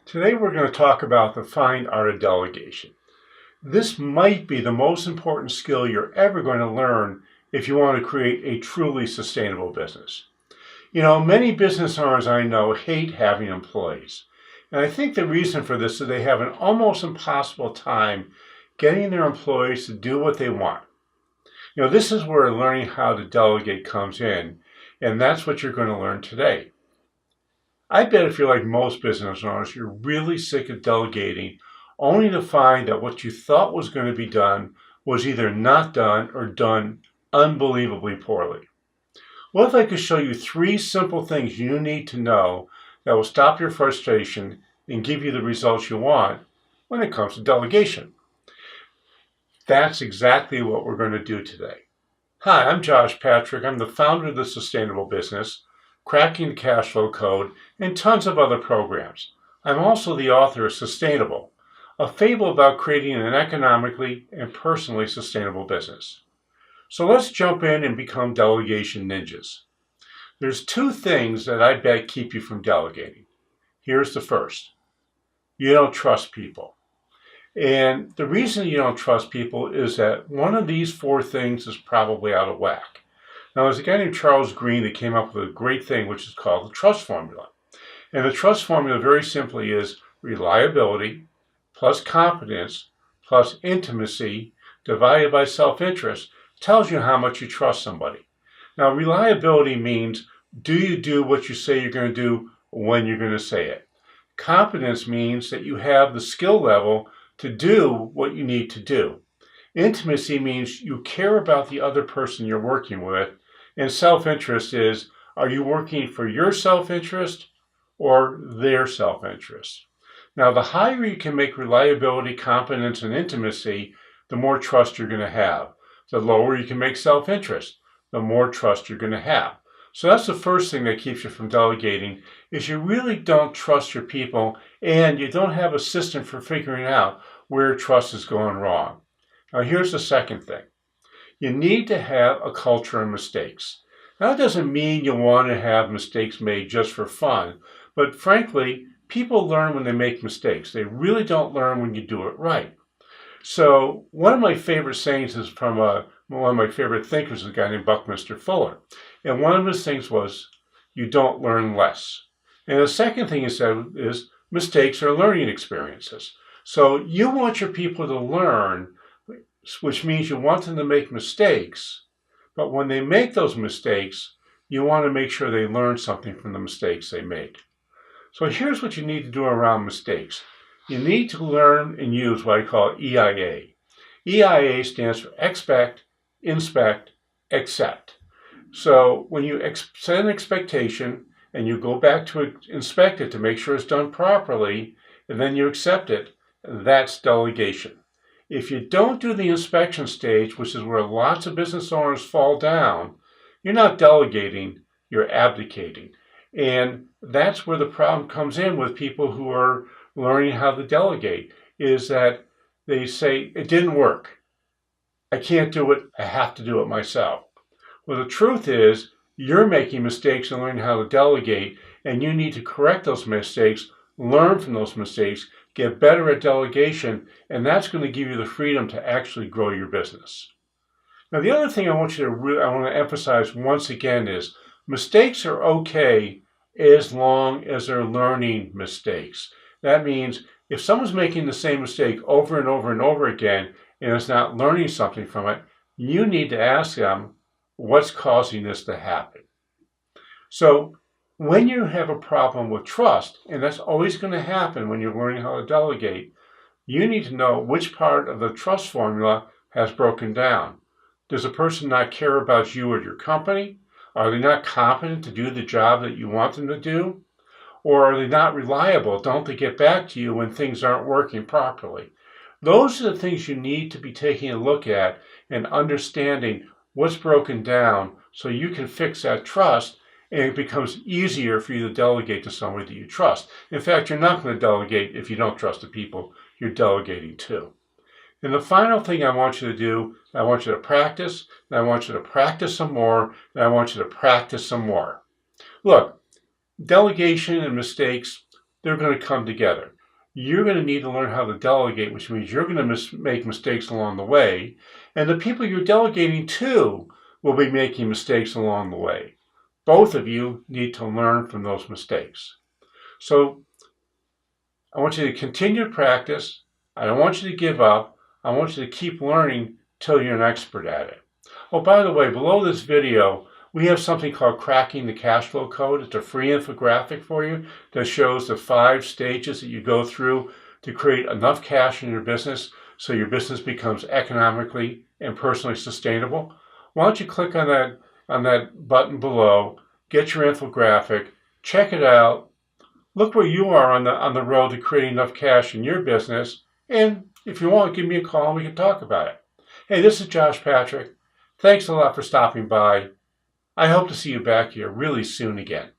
Today we're going to talk about the fine art of delegation. This might be the most important skill you're ever going to learn if you want to create a truly sustainable business. Many business owners I know hate having employees. And I think the reason for this is they have an almost impossible time getting their employees to do what they want. This is where learning how to delegate comes in, and that's what you're going to learn today. I bet if you're like most business owners, you're really sick of delegating, only to find that what you thought was going to be done was either not done or done unbelievably poorly. What if I could show you 3 simple things you need to know that will stop your frustration and give you the results you want when it comes to delegation? That's exactly what we're going to do today. Hi, I'm Josh Patrick. I'm the founder of The Sustainable Business, Cracking the Cash Flow Code, and tons of other programs. I'm also the author of Sustainable, a fable about creating an economically and personally sustainable business. So let's jump in and become delegation ninjas. There's 2 things that I bet keep you from delegating. Here's the first. You don't trust people. And the reason you don't trust people is that one of these 4 things is probably out of whack. Now, there's a guy named Charles Green that came up with a great thing, which is called the trust formula. And the trust formula very simply is reliability plus competence plus intimacy divided by self-interest tells you how much you trust somebody. Now, reliability means, do you do what you say you're going to do when you're going to say it? Competence means that you have the skill level to do what you need to do. Intimacy means you care about the other person you're working with. And self-interest is, are you working for your self-interest or their self-interest? Now, the higher you can make reliability, competence, and intimacy, the more trust you're going to have. The lower you can make self-interest, the more trust you're going to have. So that's the first thing that keeps you from delegating, is you really don't trust your people and you don't have a system for figuring out where trust is going wrong. Now, here's the second thing. You need to have a culture of mistakes. Now, that doesn't mean you want to have mistakes made just for fun, but frankly, people learn when they make mistakes. They really don't learn when you do it right. So one of my favorite sayings is from one of my favorite thinkers, a guy named Buckminster Fuller. And one of his things was, you don't learn less. And the second thing he said is, mistakes are learning experiences. So you want your people to learn, which means you want them to make mistakes, but when they make those mistakes, you want to make sure they learn something from the mistakes they made. So here's what you need to do around mistakes. You need to learn and use what I call EIA. EIA stands for expect, inspect, accept. So when you set an expectation and you go back to inspect it to make sure it's done properly, and then you accept it, that's delegation. If you don't do the inspection stage, which is where lots of business owners fall down, you're not delegating, you're abdicating. And that's where the problem comes in with people who are learning how to delegate, is that they say, it didn't work. I can't do it, I have to do it myself. Well, the truth is, you're making mistakes and learning how to delegate, and you need to correct those mistakes, learn from those mistakes, get better at delegation, and that's going to give you the freedom to actually grow your business. Now, the other thing I want to emphasize once again is mistakes are okay as long as they're learning mistakes. That means if someone's making the same mistake over and over and over again and is not learning something from it, you need to ask them, what's causing this to happen? So when you have a problem with trust, and that's always going to happen when you're learning how to delegate, you need to know which part of the trust formula has broken down. Does a person not care about you or your company? Are they not competent to do the job that you want them to do? Or are they not reliable? Don't they get back to you when things aren't working properly? Those are the things you need to be taking a look at and understanding what's broken down so you can fix that trust, and it becomes easier for you to delegate to somebody that you trust. In fact, you're not going to delegate if you don't trust the people you're delegating to. And the final thing I want you to do, I want you to practice, and I want you to practice some more, and I want you to practice some more. Look, delegation and mistakes, they're going to come together. You're going to need to learn how to delegate, which means you're going to make mistakes along the way. And the people you're delegating to will be making mistakes along the way. Both of you need to learn from those mistakes. So I want you to continue to practice. I don't want you to give up. I want you to keep learning till you're an expert at it. Oh, by the way, below this video, we have something called Cracking the Cash Flow Code. It's a free infographic for you that shows the 5 stages that you go through to create enough cash in your business so your business becomes economically and personally sustainable. Why don't you click on that button below, get your infographic, check it out, look where you are on the road to creating enough cash in your business, and if you want, give me a call and we can talk about it. Hey, this is Josh Patrick. Thanks a lot for stopping by. I hope to see you back here really soon again.